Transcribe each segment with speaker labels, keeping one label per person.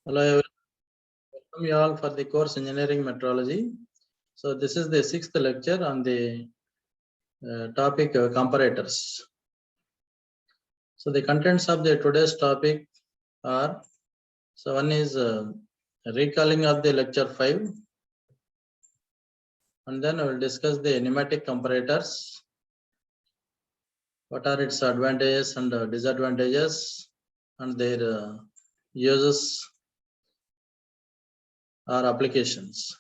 Speaker 1: Hello everyone, welcome you all for the course Engineering Metrology. So this is the 6th lecture on the topic comparators. So the contents of the today's topic are, so one is recalling of the lecture 5, and then we will discuss the pneumatic comparators. What are its advantages and disadvantages and their uses or applications.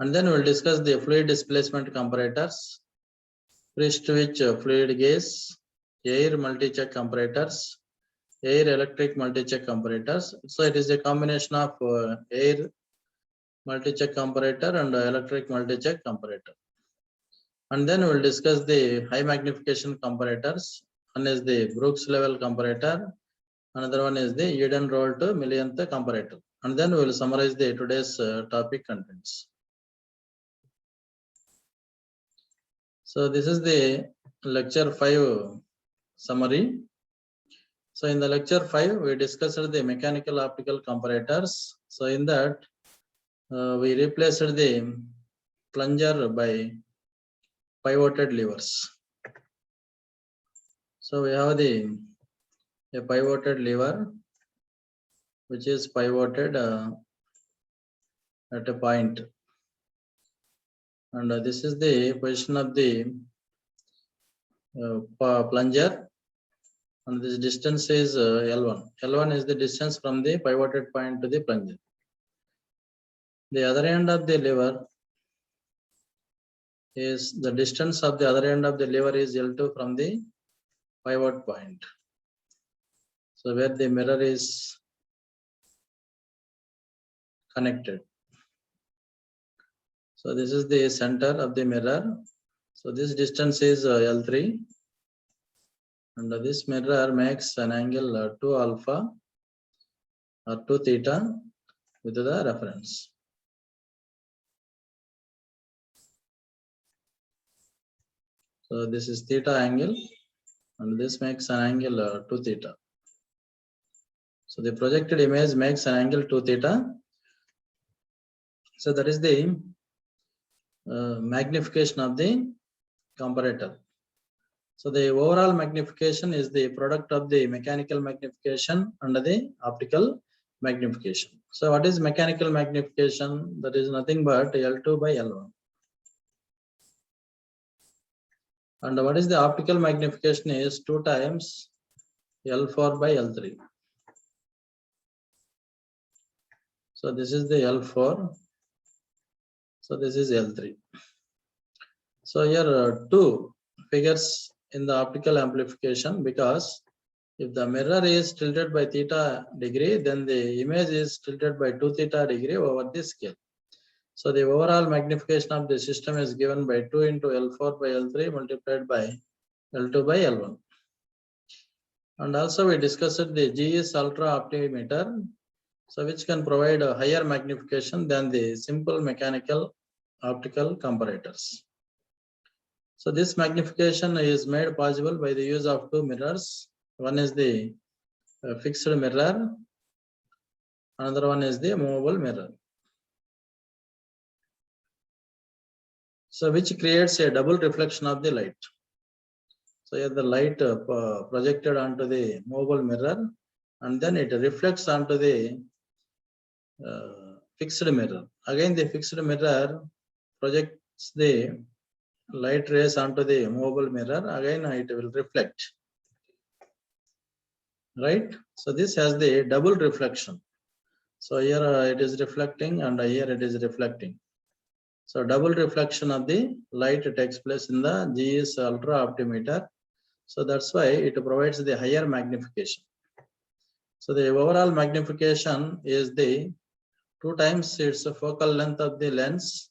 Speaker 1: And then we will discuss the fluid displacement comparators, free-switch fluid gauge, air multi-check comparators, air electric multi-check comparators. So it is a combination of air multi-check comparator and electric multi-check comparator. And then we will discuss the high magnification comparators. One is the Brooks level comparator. Another one is the Eden roll to millionth comparator. And then we will summarize the today's topic contents. So this is the lecture 5 summary. So in the lecture 5, we discussed the mechanical optical comparators. So in that, we replaced the plunger by pivoted levers. So we have a pivoted lever, which is pivoted at a point. And this is the position of the plunger. And this distance is L1. L1 is the distance from the pivoted point to the plunger. The other end of the lever is the distance of the other end of the lever is L2 from the pivot point. So where the mirror is connected. So this is the center of the mirror. So this distance is L3. And this mirror makes an angle 2 alpha or 2 theta with the reference. So this is theta angle, and this makes an angle 2 theta. So the projected image makes an angle 2 theta. So that is the magnification of the comparator. So the overall magnification is the product of the mechanical magnification and the optical magnification. So what is mechanical magnification? That is nothing but L2 by L1. And what is the optical magnification is 2 times L4 by L3. So this is the L4. So this is L3. So here 2 figures in the optical amplification, because if the mirror is tilted by theta degree, then the image is tilted by 2 theta degree over the scale. So the overall magnification of the system is given by 2 into L4 by L3 multiplied by L2 by L1. And also we discussed the GS ultra optimeter, so which can provide a higher magnification than the simple mechanical optical comparators. So this magnification is made possible by the use of 2 mirrors. One is the fixed mirror, another one is the movable mirror. So which creates a double reflection of the light. So here the light projected onto the movable mirror, and then it reflects onto the fixed mirror. Again the fixed mirror projects the light rays onto the movable mirror. Again it will reflect. Right? So this has the double reflection. So here it is reflecting and here it is reflecting. So double reflection of the light takes place in the GS ultra optimeter. So that's why it provides the higher magnification. So the overall magnification is the 2 times its focal length of the lens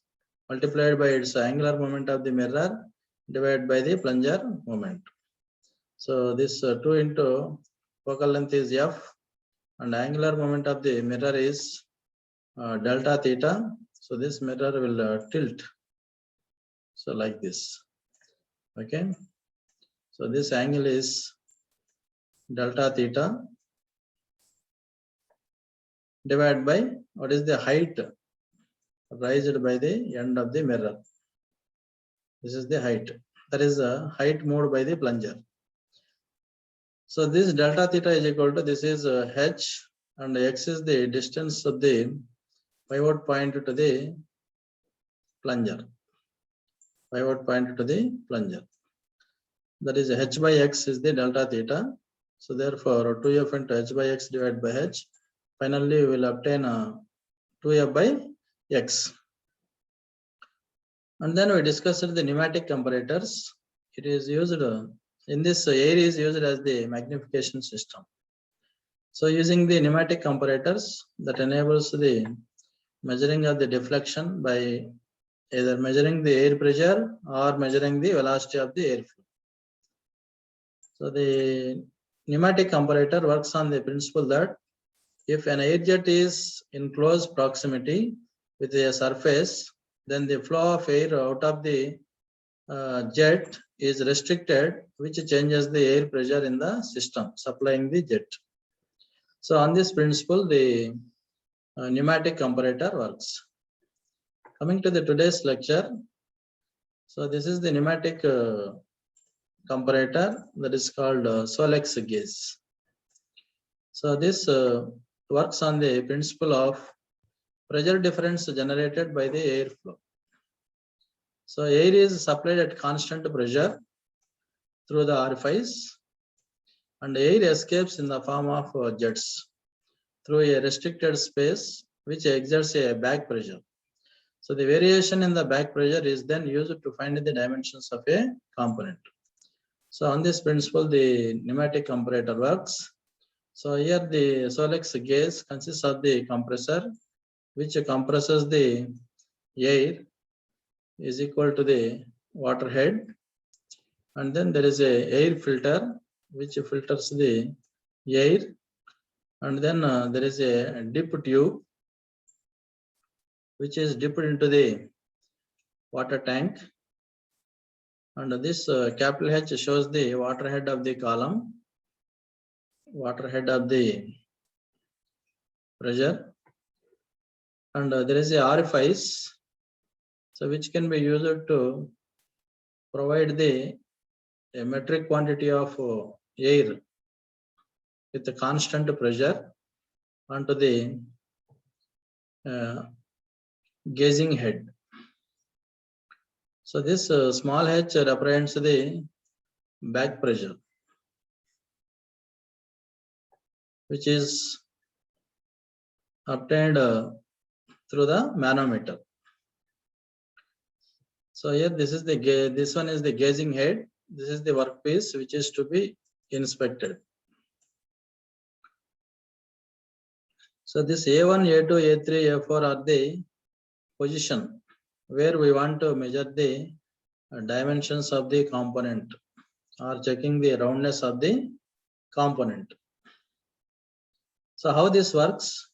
Speaker 1: multiplied by its angular moment of the mirror divided by the plunger moment. So this 2 into focal length is F, and angular moment of the mirror is delta theta. So this mirror will tilt. So like this. Okay. So this angle is delta theta. divided by what is the height raised by the end of the mirror. This is the height. That is the height moved by the plunger. So this delta theta is equal to, this is h, and x is the distance of the pivot point to the plunger. Pivot point to the plunger. That is h by x is the delta theta. So therefore 2f into h by x divided by h. Finally we will obtain 2f by x. And then we discussed the pneumatic comparators. It is used in this air is used as the magnification system. So using the pneumatic comparators that enables the measuring of the deflection by either measuring the air pressure or measuring the velocity of the airflow. So the pneumatic comparator works on the principle that if an air jet is in close proximity with a surface, then the flow of air out of the jet is restricted, which changes the air pressure in the system supplying the jet. So on this principle, the pneumatic comparator works. Coming to the today's lecture, so this is the pneumatic comparator that is called Solex gauge. So this works on the principle of pressure difference generated by the airflow. So air is supplied at constant pressure through the orifice, and air escapes in the form of jets through a restricted space which exerts a back pressure. So the variation in the back pressure is then used to find the dimensions of a component. So on this principle, the pneumatic comparator works. So here the Solex gauge consists of the compressor, which compresses the air, is equal to the water head, and then there is a air filter which filters the air, and then there is a dip tube which is dipped into the water tank, and this capital H shows the water head of the column, water head of the pressure, and there is a orifice, so which can be used to provide the metric quantity of air with a constant pressure onto the gauging head. So this small h represents the back pressure, which is obtained through the manometer. So here this is the this one is the gauging head. This is the workpiece which is to be inspected. So this A1, A2, A3, A4 are the position where we want to measure the dimensions of the component or checking the roundness of the component. So how this works?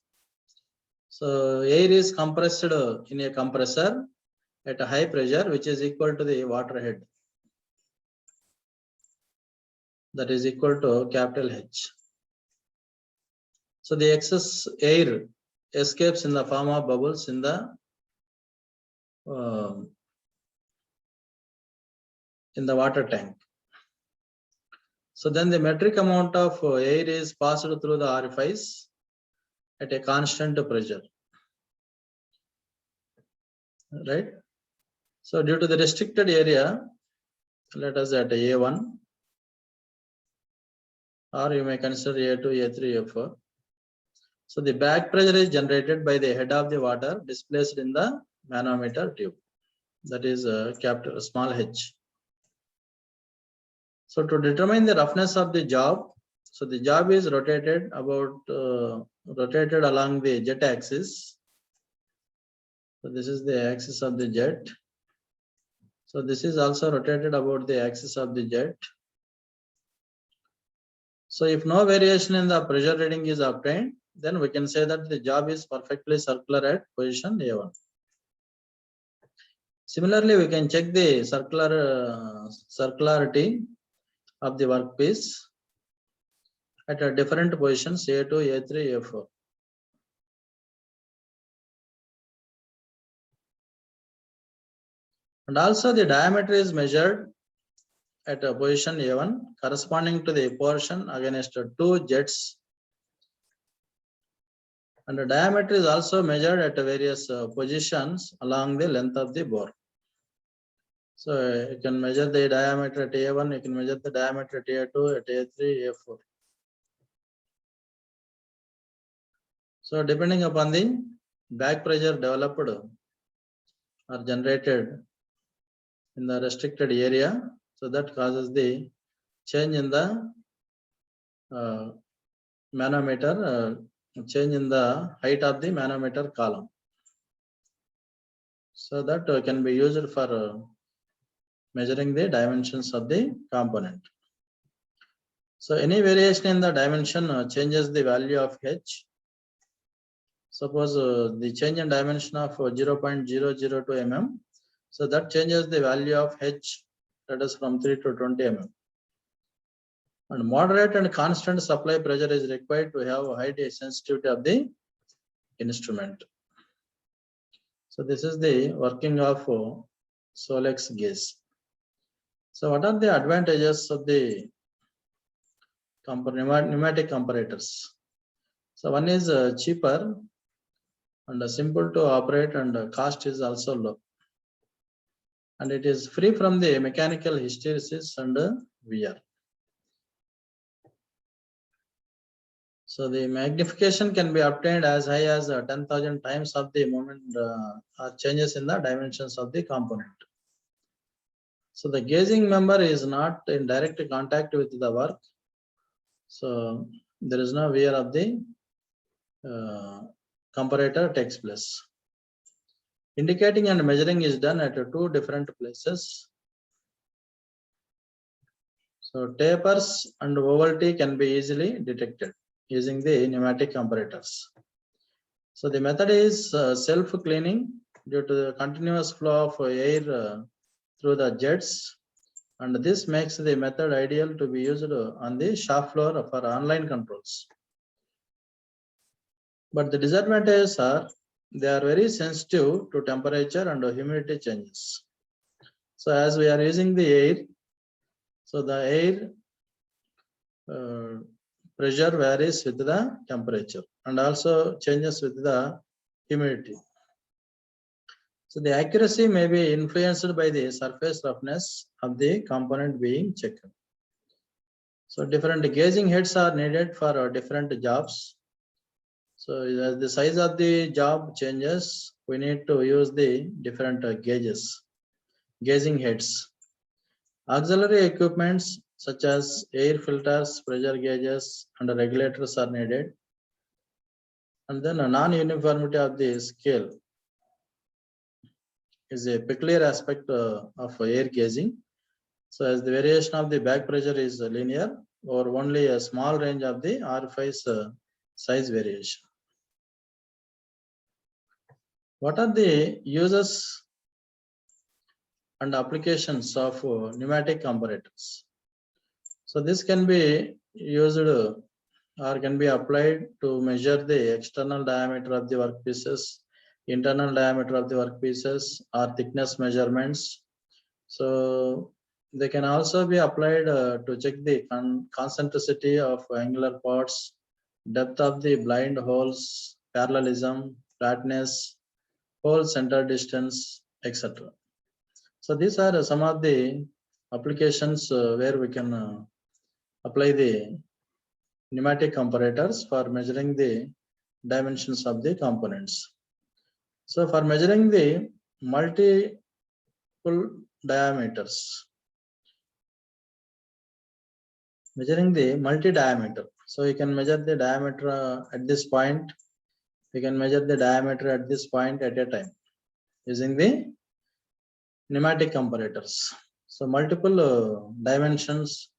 Speaker 1: So air is compressed in a compressor at a high pressure which is equal to the water head, that is equal to capital H. So the excess air escapes in the form of bubbles in the water tank. So then the metric amount of air is passed through the orifice at a constant pressure, right? So due to the restricted area, let us at A1, or you may consider A2, A3, A4. So the back pressure is generated by the head of the water displaced in the manometer tube, that is capital small h. So to determine the roughness of the job, so the job is rotated about rotated along the jet axis. So this is the axis of the jet. So this is also rotated about the axis of the jet. So if no variation in the pressure reading is obtained, then we can say that the job is perfectly circular at position A1. Similarly, we can check the circularity of the workpiece at a different positions A2, A3, A4. And also the diameter is measured at a position A1 corresponding to the portion against two jets. And the diameter is also measured at various positions along the length of the bore. So you can measure the diameter at A1, you can measure the diameter at A2, at A3, A4. So depending upon the back pressure developed or generated in the restricted area, so that causes the change in the manometer, change in the height of the manometer column. So that can be used for measuring the dimensions of the component. So any variation in the dimension changes the value of H. Suppose the change in dimension of 0.002 mm, so that changes the value of H, that is from 3 to 20 mm. And moderate and constant supply pressure is required to have high sensitivity of the instrument. So this is the working of Solex gauge. So what are the advantages of the pneumatic comparators? So one is cheaper and simple to operate, and cost is also low. And it is free from the mechanical hysteresis and wear. So the magnification can be obtained as high as 10,000 times of the moment changes in the dimensions of the component. So the gauging member is not in direct contact with the work. So there is no wear of the comparator takes place. Indicating and measuring is done at two different places. So tapers and ovality can be easily detected using the pneumatic comparators. So the method is self-cleaning due to the continuous flow of air through the jets, and this makes the method ideal to be used on the shop floor for online controls. But the disadvantages are they are very sensitive to temperature and humidity changes. So as we are using the air, so the air pressure varies with the temperature and also changes with the humidity. So the accuracy may be influenced by the surface roughness of the component being checked. So different gauging heads are needed for different jobs. So as the size of the job changes, we need to use the different gauges, gauging heads. Auxiliary equipments such as air filters, pressure gauges, and regulators are needed. And then a non-uniformity of the scale is a peculiar aspect of air gauging. So as the variation of the back pressure is linear, or only a small range of the orifice size variation. What are the uses and applications of pneumatic comparators? So this can be used or can be applied to measure the external diameter of the workpieces, internal diameter of the workpieces, or thickness measurements. So they can also be applied to check the concentricity of angular parts, depth of the blind holes, parallelism, flatness, hole center distance, etc. So these are some of the applications where we can apply the pneumatic comparators for measuring the dimensions of the components. So for measuring the multiple diameters, measuring the multi-diameter. So you can measure the diameter at this point. You can measure the diameter at this point at a time using the pneumatic comparators. So multiple dimensions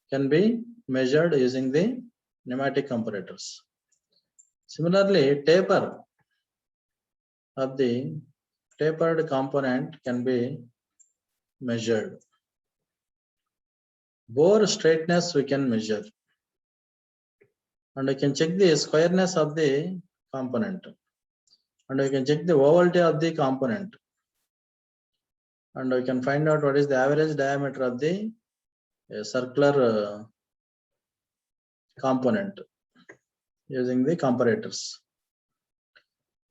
Speaker 1: can be measured using the pneumatic comparators. Similarly, taper of the tapered component can be measured. Bore straightness we can measure, and we can check the squareness of the component, and we can check the ovality of the component. and we can find out what is the average diameter of the circular component using the comparators.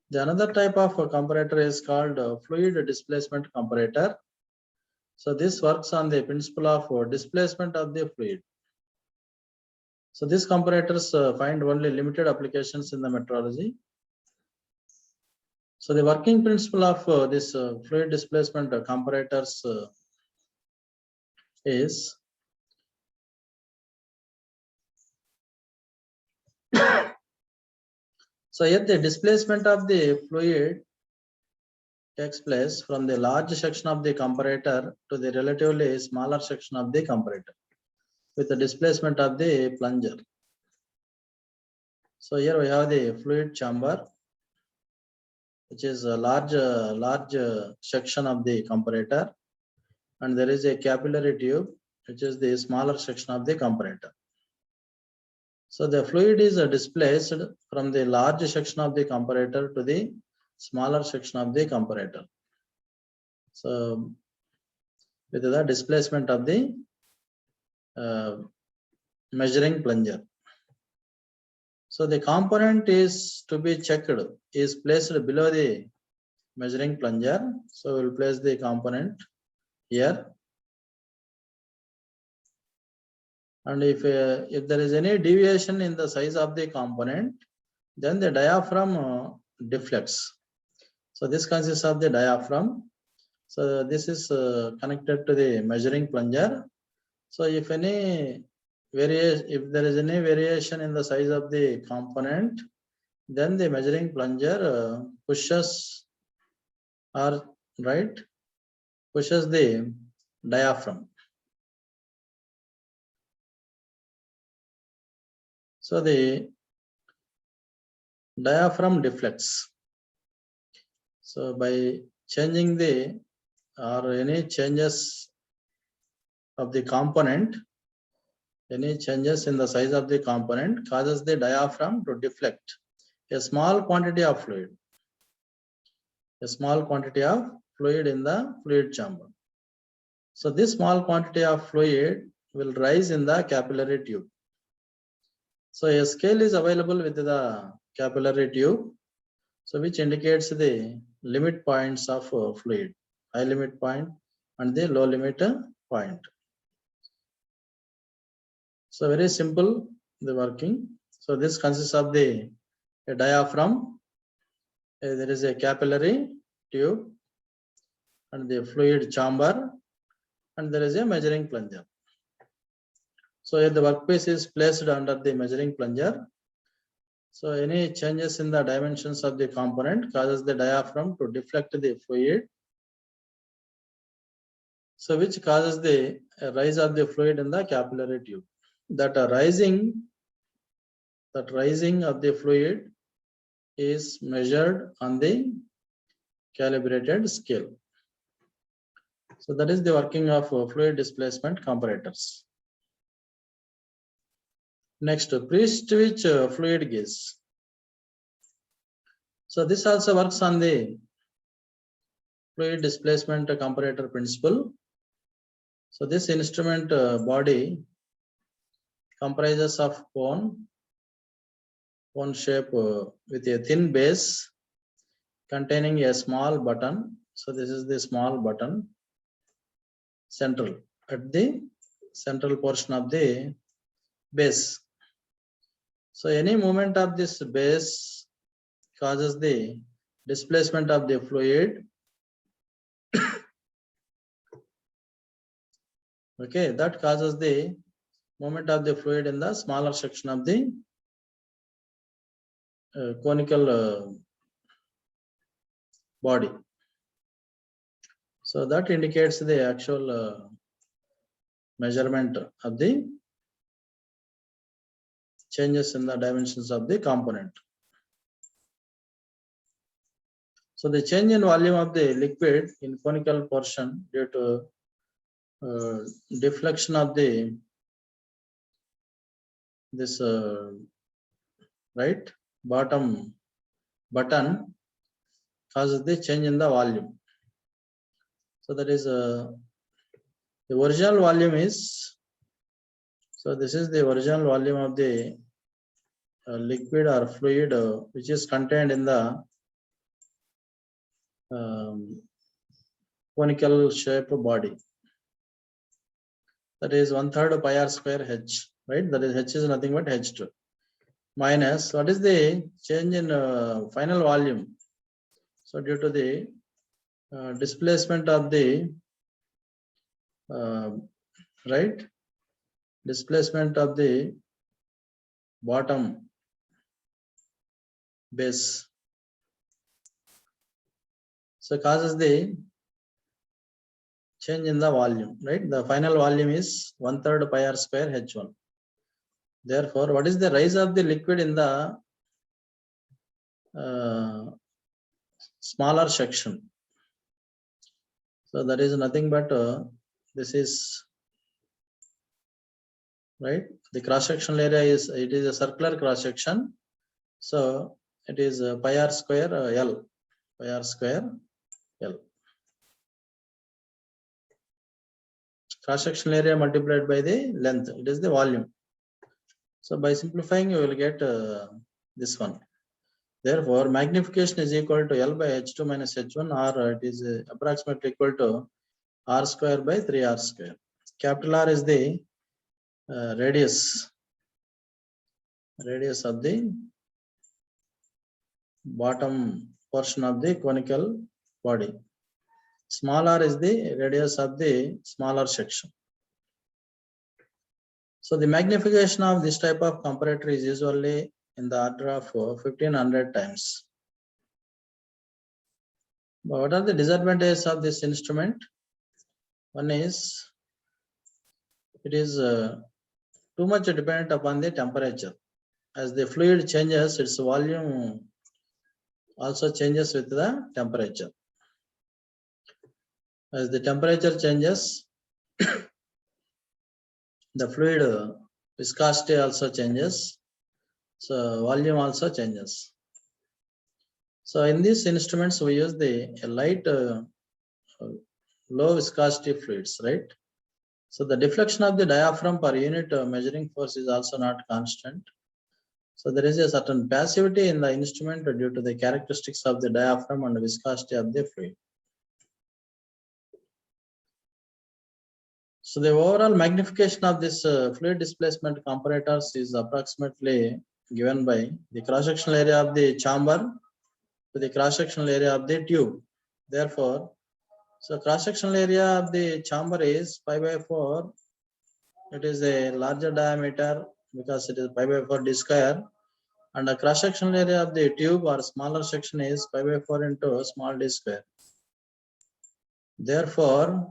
Speaker 1: The another type of comparator is called fluid displacement comparator. So this works on the principle of displacement of the fluid. So these comparators find only limited applications in the metrology. So the working principle of this fluid displacement comparators is so here the displacement of the fluid takes place from the large section of the comparator to the relatively smaller section of the comparator with the displacement of the plunger. So here we have the fluid chamber, which is a large section of the comparator, and there is a capillary tube, which is the smaller section of the comparator. So the fluid is displaced from the large section of the comparator to the smaller section of the comparator. So with the displacement of the measuring plunger. So the component is to be checked is placed below the measuring plunger. So we'll place the component here. And if there is any deviation in the size of the component, then the diaphragm deflects. So this consists of the diaphragm. So this is connected to the measuring plunger. So if any if there is any variation in the size of the component, then the measuring plunger pushes the diaphragm. So the diaphragm deflects. So by changing the or any changes of the component, any changes in the size of the component causes the diaphragm to deflect a small quantity of fluid. A small quantity of fluid in the fluid chamber. So this small quantity of fluid will rise in the capillary tube. So a scale is available with the capillary tube, so which indicates the limit points of fluid, high limit point and the low limit point. So very simple the working. So this consists of a diaphragm. There is a capillary tube and the fluid chamber, and there is a measuring plunger. So here the workpiece is placed under the measuring plunger. So any changes in the dimensions of the component causes the diaphragm to deflect the fluid. So which causes the rise of the fluid in the capillary tube. That rising of the fluid is measured on the calibrated scale. So that is the working of fluid displacement comparators. Next, Prestwich fluid gauge. So this also works on the fluid displacement comparator principle. So this instrument body comprises of cone shape with a thin base containing a small button. So this is the small button central at the central portion of the base. So any movement of this base causes the displacement of the fluid. Okay, that causes the movement of the fluid in the smaller section of the conical body. So that indicates the actual measurement of the changes in the dimensions of the component. So the change in volume of the liquid in conical portion due to deflection of the bottom button causes the change in the volume. So that is the original volume is, so this is the original volume of the liquid or fluid which is contained in the conical shape body. That is 1/3 pi r square h, right? That is h is nothing but h2 minus what is the change in final volume. So due to the displacement of the right, displacement of the bottom base, so causes the change in the volume, right? The final volume is 1/3 pi r square h1. Therefore, what is the rise of the liquid in the smaller section? So that is nothing but this is, right, the cross sectional area is, it is a circular cross section, so it is pi r square L, pi r square L. Cross sectional area multiplied by the length, it is the volume. So by simplifying you will get this one. Therefore magnification is equal to L by h2 minus h1, or it is approximately equal to r square by 3r square. Capital R is the radius of the bottom portion of the conical body. Small r is the radius of the smaller section. So the magnification of this type of comparator is usually in the order of 1500 times. But what are the disadvantages of this instrument? One is it is too much dependent upon the temperature. As the fluid changes, its volume also changes with the temperature. As the temperature changes, the fluid viscosity also changes, so volume also changes. So in these instruments we use the light low viscosity fluids, right? So the deflection of the diaphragm per unit measuring force is also not constant. So there is a certain passivity in the instrument due to the characteristics of the diaphragm and viscosity of the fluid. So the overall magnification of this fluid displacement comparators is approximately given by the cross-sectional area of the chamber to the cross-sectional area of the tube. Therefore, so cross-sectional area of the chamber is pi by 4. It is a larger diameter because it is pi by 4 d square, and the cross-sectional area of the tube or smaller section is pi by 4 into small d square. Therefore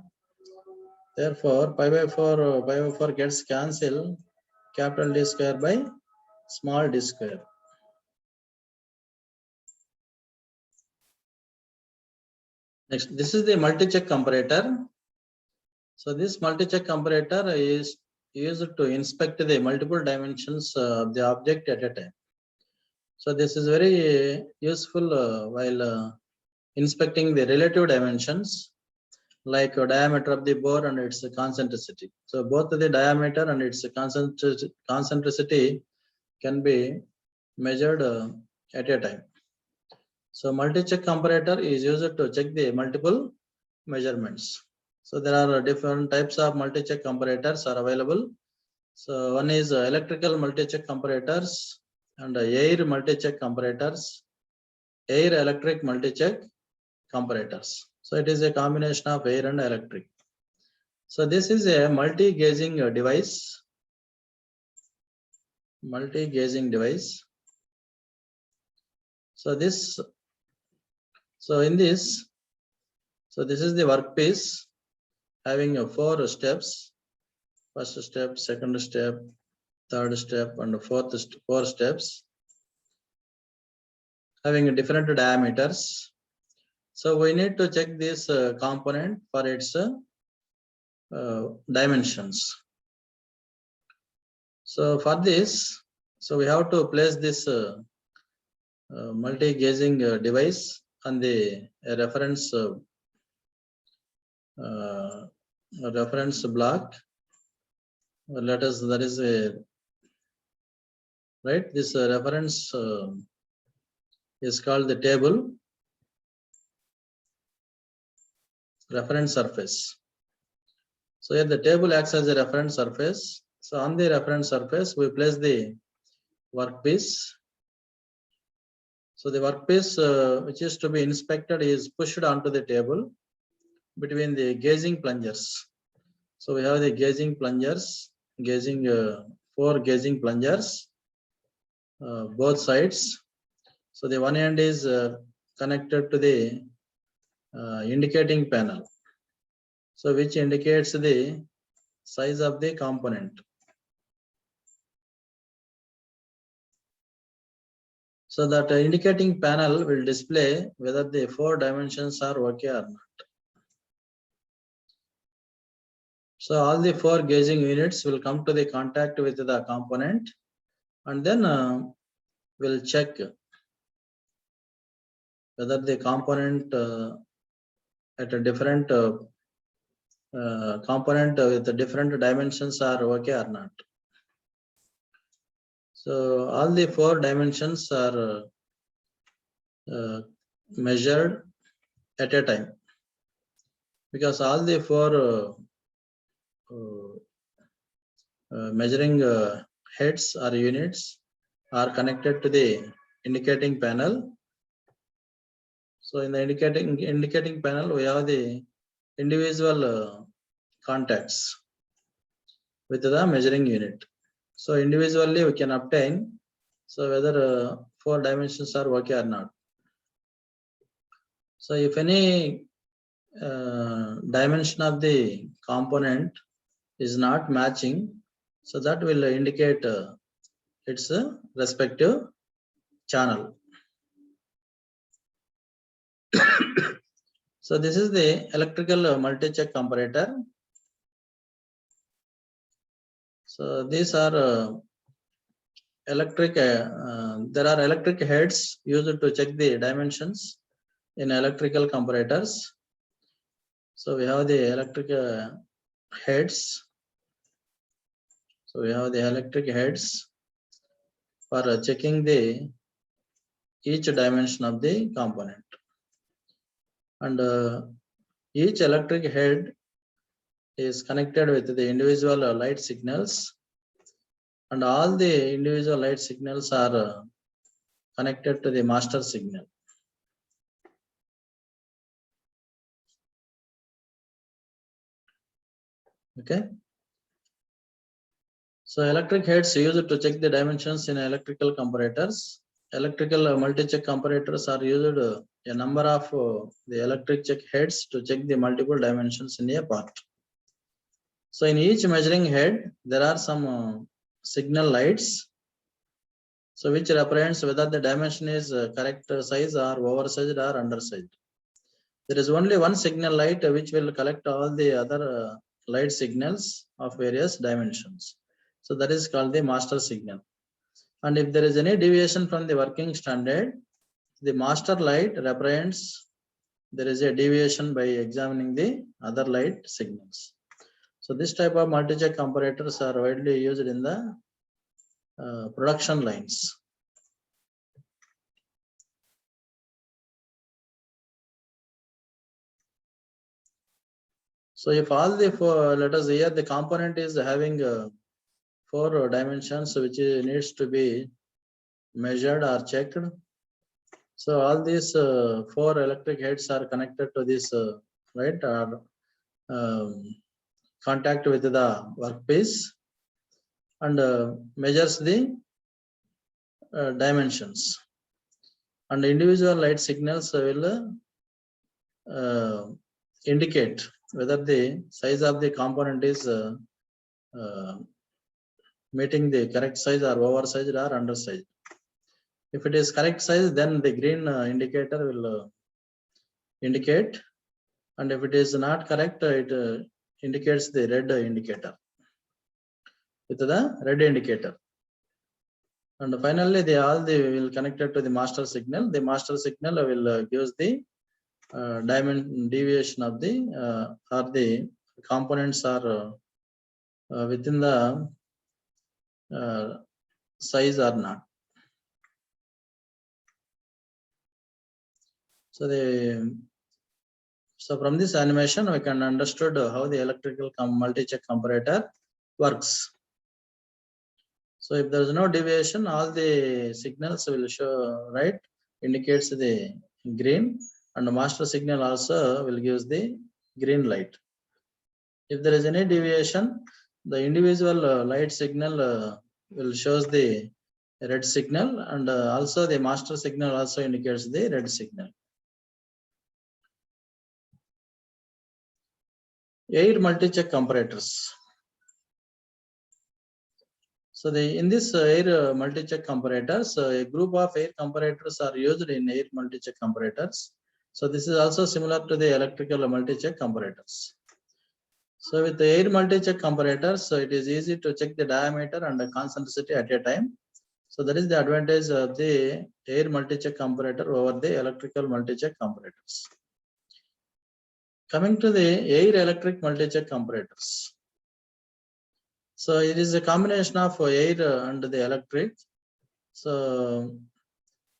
Speaker 1: pi by 4 gets cancelled, capital D square by small d square. Next, this is the multi-check comparator. So this multi-check comparator is used to inspect the multiple dimensions of the object at a time. So this is very useful while inspecting the relative dimensions, like diameter of the bore and its concentricity. So both the diameter and its concentricity can be measured at a time. So multi-check comparator is used to check the multiple measurements. So there are different types of multi-check comparators are available. So one is electrical multi-check comparators and air multi-check comparators, air electric multi-check comparators. So it is a combination of air and electric. So this is a multi-gauging device. Multi-gauging device. So this, so in this, so this is the workpiece having 4 steps. First step, second step, third step, and four steps, having different diameters. So we need to check this component for its dimensions. So for this, so we have to place this multi-gauging device on the reference reference block. Let us, that is a right. This reference is called the table reference surface. So here the table acts as a reference surface. So on the reference surface, we place the workpiece. So the workpiece which is to be inspected is pushed onto the table between the gauging plungers. So we have the gauging plungers, gauging 4 gauging plungers, both sides. So the one end is connected to the indicating panel. So which indicates the size of the component. So that indicating panel will display whether the 4 dimensions are okay or not. So all the 4 gauging units will come to the contact with the component, and then we'll check whether the component at a different component with the different dimensions are okay or not. So all the 4 dimensions are measured at a time, because all the 4 measuring heads or units are connected to the indicating panel. So in the indicating panel, we have the individual contacts with the measuring unit. So individually we can obtain so whether 4 dimensions are okay or not. So if any dimension of the component is not matching, so that will indicate its respective channel. So this is the electrical multi-check comparator. So these are electric, there are electric heads used to check the dimensions in electrical comparators. So we have the electric heads. So we have the electric heads for checking the each dimension of the component. And each electric head is connected with the individual light signals, and all the individual light signals are connected to the master signal. Okay. So electric heads used to check the dimensions in electrical comparators. Electrical multi-check comparators are used a number of the electric check heads to check the multiple dimensions in a part. So in each measuring head, there are some signal lights, so which represents whether the dimension is correct size or oversized or undersized. There is only one signal light which will collect all the other light signals of various dimensions. So that is called the master signal. And if there is any deviation from the working standard, the master light represents there is a deviation by examining the other light signals. So this type of multi-check comparators are widely used in the production lines. So if all the 4, let us here the component is having 4 dimensions which needs to be measured or checked. So all these 4 electric heads are connected to this right or contact with the workpiece and measures the dimensions, and individual light signals will indicate whether the size of the component is meeting the correct size or oversized or undersized. If it is correct size, then the green indicator will indicate, and if it is not correct, it indicates the red indicator with the red indicator. And finally, they will connected to the master signal. The master signal will gives the diamond deviation of the or the components are within the size or not. So from this animation, we can understood how the electrical multi-check comparator works. So if there is no deviation, all the signals will show, right, indicates the green, and the master signal also will give the green light. If there is any deviation, the individual light signal will shows the red signal, and also the master signal also indicates the red signal. Air multi-check comparators. So in this air multi-check comparators, a group of air comparators are used in air multi-check comparators. So this is also similar to the electrical multi-check comparators. So with the air multi-check comparators, it is easy to check the diameter and the concentricity at a time. So that is the advantage of the air multi-check comparator over the electrical multi-check comparators. Coming to the air electric multi-check comparators. So it is a combination of air and the electric. So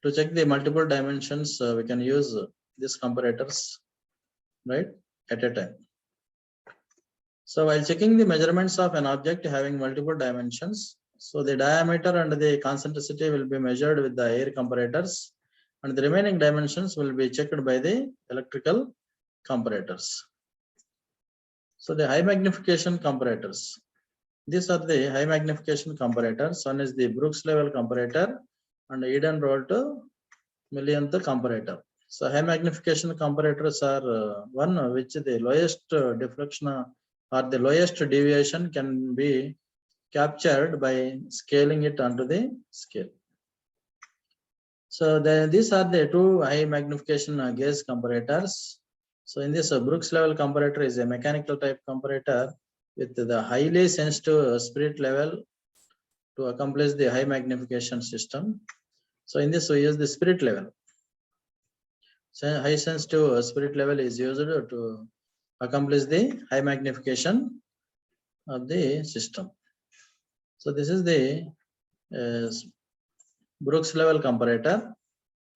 Speaker 1: to check the multiple dimensions, we can use these comparators, right, at a time. So while checking the measurements of an object having multiple dimensions, so the diameter and the concentricity will be measured with the air comparators, and the remaining dimensions will be checked by the electrical comparators. So the high magnification comparators. These are the high magnification comparators. One is the Brooks level comparator and Eden-Rolt millionth comparator. So high magnification comparators are one which the lowest deflection or the lowest deviation can be captured by scaling it onto the scale. So these are the two high magnification gauge comparators. So in this Brooks level comparator is a mechanical type comparator with the highly sensitive spirit level to accomplish the high magnification system. So in this we use the spirit level. So high sensitive spirit level is used to accomplish the high magnification of the system. So this is the Brooks level comparator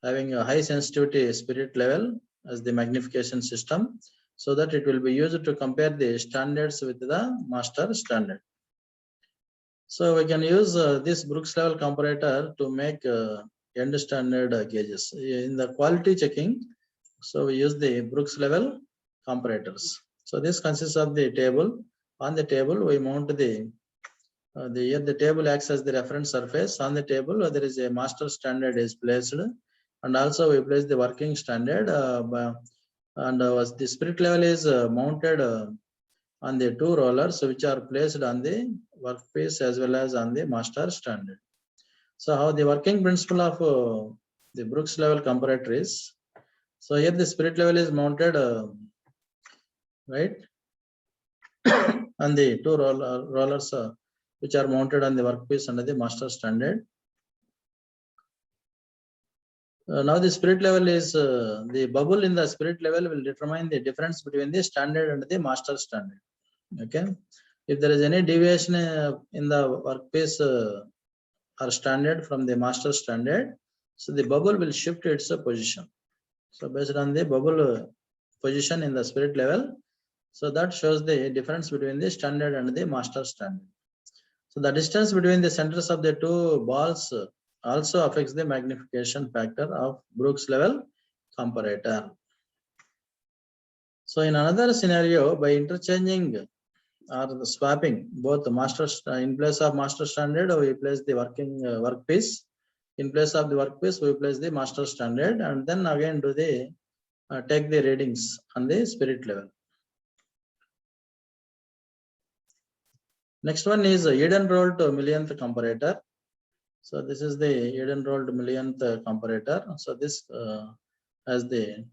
Speaker 1: having a high sensitivity spirit level as the magnification system, so that it will be used to compare the standards with the master standard. So we can use this Brooks level comparator to make end standard gauges. In the quality checking, so we use the Brooks level comparators. So this consists of the table. On the table, we mount the table acts as the reference surface. On the table, there is a master standard is placed, and also we place the working standard. And the spirit level is mounted on the two rollers which are placed on the workpiece as well as on the master standard. So how the working principle of the Brooks level comparator is, so here the spirit level is mounted right on the two rollers which are mounted on the workpiece under the master standard. Now the spirit level is the bubble in the spirit level will determine the difference between the standard and the master standard. Okay, if there is any deviation in the workpiece or standard from the master standard, so the bubble will shift its position. So based on the bubble position in the spirit level, so that shows the difference between the standard and the master standard. So the distance between the centers of the two balls also affects the magnification factor of Brooks level comparator. So in another scenario, by interchanging or swapping both the master in place of master standard, we place the working workpiece. In place of the workpiece, we place the master standard, and then again do the take the readings on the spirit level. Next one is Eden-Rolt millionth comparator. So this is the Eden-Rolt millionth comparator. So this has the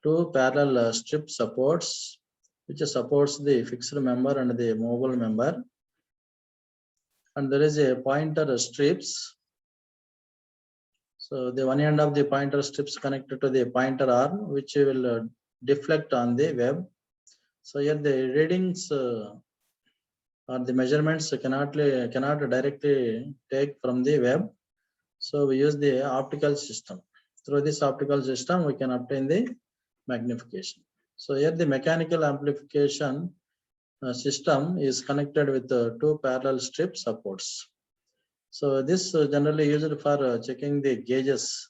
Speaker 1: two parallel strip supports, which supports the fixed member and the mobile member, and there is a pointer strips. So the one end of the pointer strips connected to the pointer arm, which will deflect on the web. So here the readings or the measurements cannot directly take from the web. So we use the optical system. Through this optical system, we can obtain the magnification. So here the mechanical amplification system is connected with two parallel strip supports. So this generally used for checking the gauges.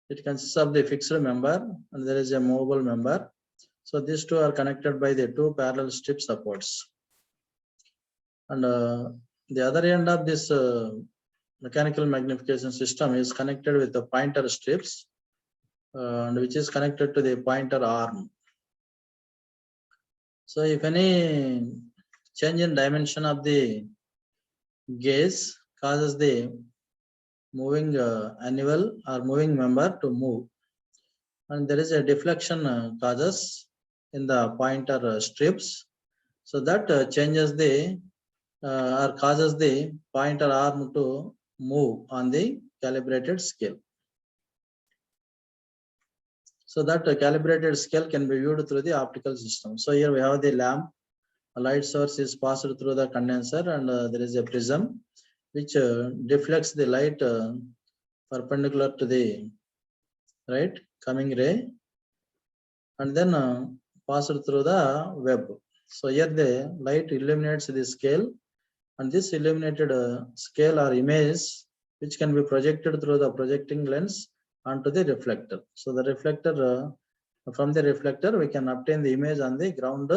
Speaker 1: It consists of the fixed member and there is a movable member. So these two are connected by the two parallel strip supports. And the other end of this mechanical magnification system is connected with the pointer strips and which is connected to the pointer arm. So if any change in dimension of the gauge causes the moving annual or moving member to move, and there is a deflection causes in the pointer strips, so that changes the or causes the pointer arm to move on the calibrated scale. So that calibrated scale can be viewed through the optical system. So here we have the lamp. A light source is passed through the condenser and there is a prism which deflects the light perpendicular to the right coming ray and then passed through the web. So here the light illuminates the scale, and this illuminated scale or image which can be projected through the projecting lens onto the reflector. So the reflector, from the reflector we can obtain the image on the ground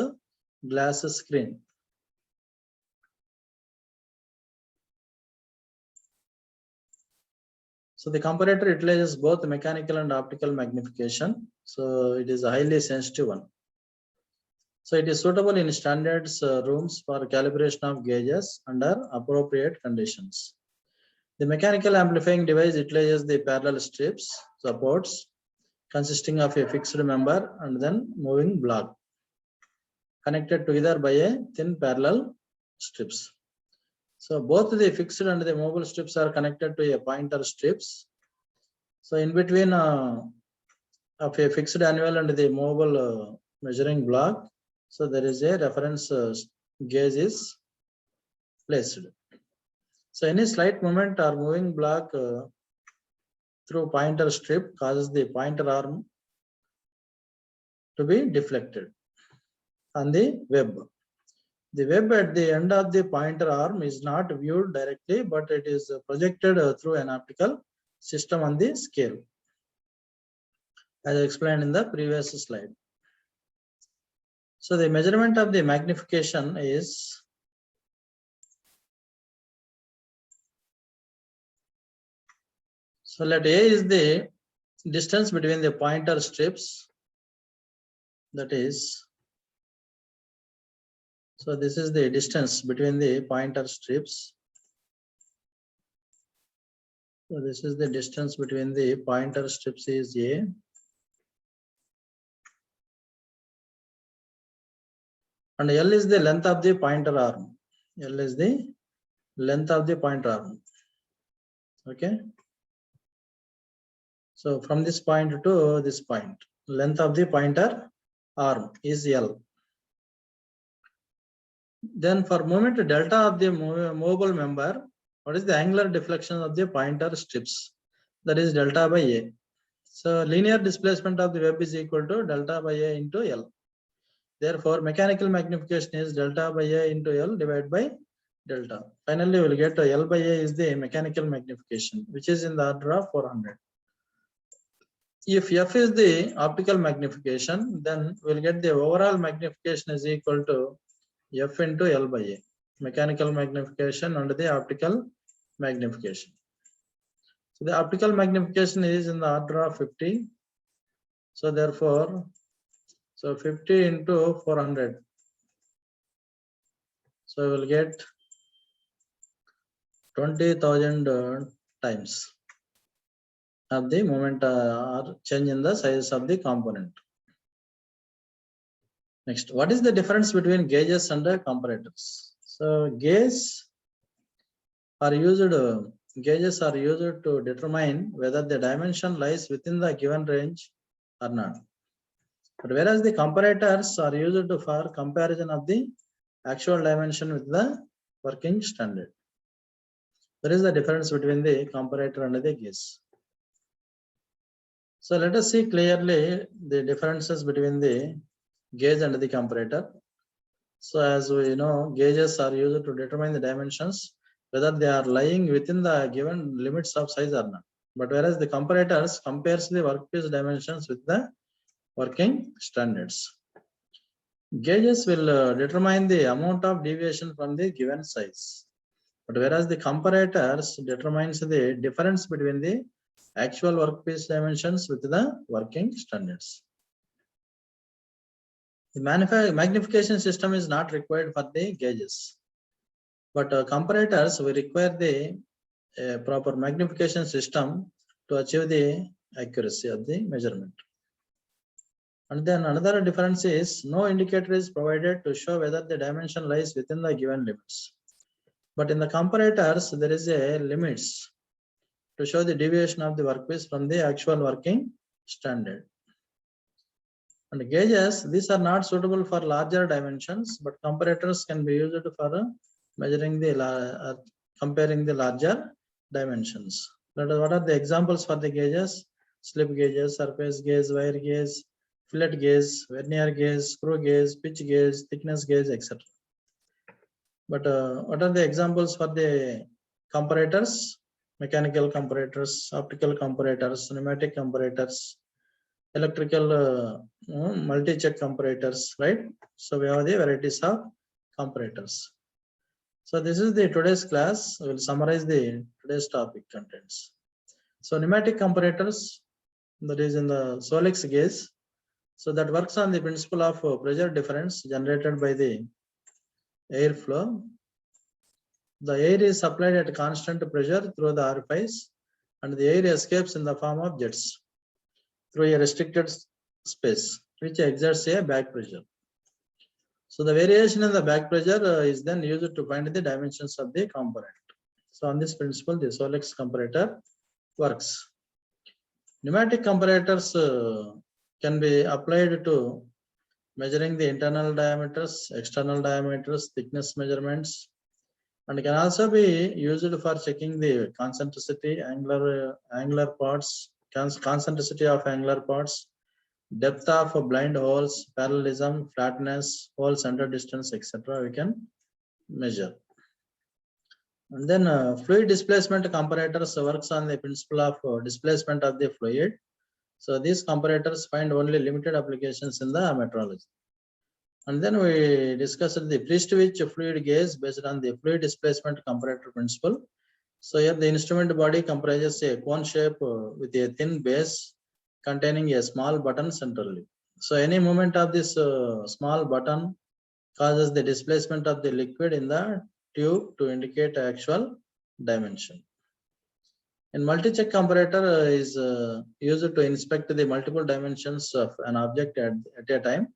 Speaker 1: glass screen. So the comparator utilizes both mechanical and optical magnification. So it is a highly sensitive one. So it is suitable in standards rooms for calibration of gauges under appropriate conditions. The mechanical amplifying device utilizes the parallel strips supports consisting of a fixed member and then moving block connected together by a thin parallel strips. So both the fixed and the movable strips are connected to a pointer strips. So in between of a fixed annual and the movable measuring block, so there is a reference gauge is placed. So any slight movement or moving block through pointer strip causes the pointer arm to be deflected on the web. The web at the end of the pointer arm is not viewed directly, but it is projected through an optical system on the scale, as I explained in the previous slide. So the measurement of the magnification is so let A is the distance between the pointer strips, that is, so this is the distance between the pointer strips. So this is the distance between the pointer strips is A. And L is the length of the pointer arm. L is the length of the pointer arm. Okay. So from this point to this point, length of the pointer arm is L. Then for moment delta of the movable member, what is the angular deflection of the pointer strips? That is delta by A. So linear displacement of the web is equal to delta by A into L. Therefore, mechanical magnification is delta by A into L divided by delta. Finally, we will get L by A is the mechanical magnification, which is in the order of 400. If F is the optical magnification, then we'll get the overall magnification is equal to F into L by A. Mechanical magnification and the optical magnification. So the optical magnification is in the order of 50. So therefore, so 50 into 400. So we will get 20,000 times of the moment or change in the size of the component. Next, what is the difference between gauges and comparators? So gauges are used gauges are used to determine whether the dimension lies within the given range or not. But whereas the comparators are used for comparison of the actual dimension with the working standard. There is the difference between the comparator and the gauge. So let us see clearly the differences between the gauge and the comparator. So as we know, gauges are used to determine the dimensions, whether they are lying within the given limits of size or not. But whereas the comparators compares the workpiece dimensions with the working standards. Gauges will determine the amount of deviation from the given size. But whereas the comparators determines the difference between the actual workpiece dimensions with the working standards. The magnification system is not required for the gauges, but comparators will require the proper magnification system to achieve the accuracy of the measurement. And then another difference is no indicator is provided to show whether the dimension lies within the given limits. But in the comparators, there is a limits to show the deviation of the workpiece from the actual working standard. And gauges, these are not suitable for larger dimensions, but comparators can be used for measuring the comparing the larger dimensions. What are the examples for the gauges? Slip gauges, surface gauge, wire gauge, fillet gauge, vernier gauge, screw gauge, pitch gauge, thickness gauge, etc. But what are the examples for the comparators? Mechanical comparators, optical comparators, pneumatic comparators, electrical multi-check comparators, right? So we have the varieties of comparators. So this is the today's class. We will summarize the today's topic contents. So pneumatic comparators, that is in the Solex gauge. So that works on the principle of pressure difference generated by the airflow. The air is supplied at constant pressure through the orifice, and the air escapes in the form of jets through a restricted space, which exerts a back pressure. So the variation in the back pressure is then used to find the dimensions of the component. So on this principle, the Solex comparator works. Pneumatic comparators can be applied to measuring the internal diameters, external diameters, thickness measurements, and can also be used for checking the concentricity, angular parts, concentricity of angular parts, depth of blind holes, parallelism, flatness, hole center distance, etc. we can measure. And then fluid displacement comparators works on the principle of displacement of the fluid. So these comparators find only limited applications in the metrology. And then we discussed the Prestwich fluid gauge based on the fluid displacement comparator principle. So here the instrument body comprises a cone shape with a thin base containing a small button centrally. So any movement of this small button causes the displacement of the liquid in the tube to indicate actual dimension. And multi-check comparator is used to inspect the multiple dimensions of an object at a time.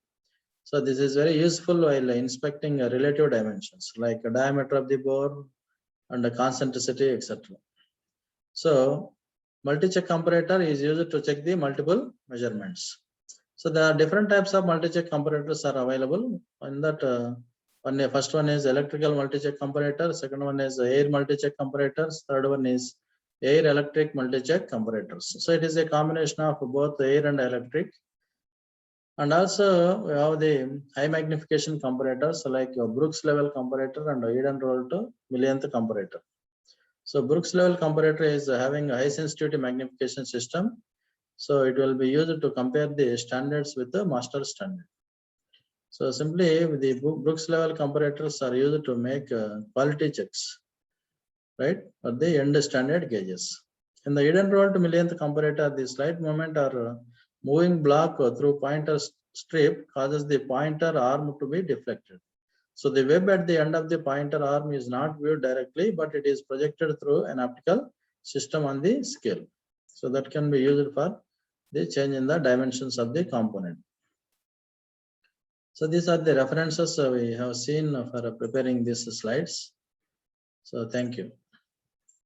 Speaker 1: So this is very useful while inspecting relative dimensions like the diameter of the bore and the concentricity, etc. So multi-check comparator is used to check the multiple measurements. So there are different types of multi-check comparators are available. In that, first one is electrical multi-check comparator. Second one is air multi-check comparators. Third one is air electric multi-check comparators. So it is a combination of both air and electric. And also we have the high magnification comparators like Brooks level comparator and Eden-Rolt millionth comparator. So Brooks level comparator is having a high sensitivity magnification system. So it will be used to compare the standards with the master standard. So simply the Brooks level comparators are used to make quality checks, right, at the end standard gauges. In the Eden-Rolt millionth comparator, the slight movement or moving block through pointer strip causes the pointer arm to be deflected. So the web at the end of the pointer arm is not viewed directly, but it is projected through an optical system on the scale. So that can be used for the change in the dimensions of the component. So these are the references we have seen for preparing these slides. So thank you.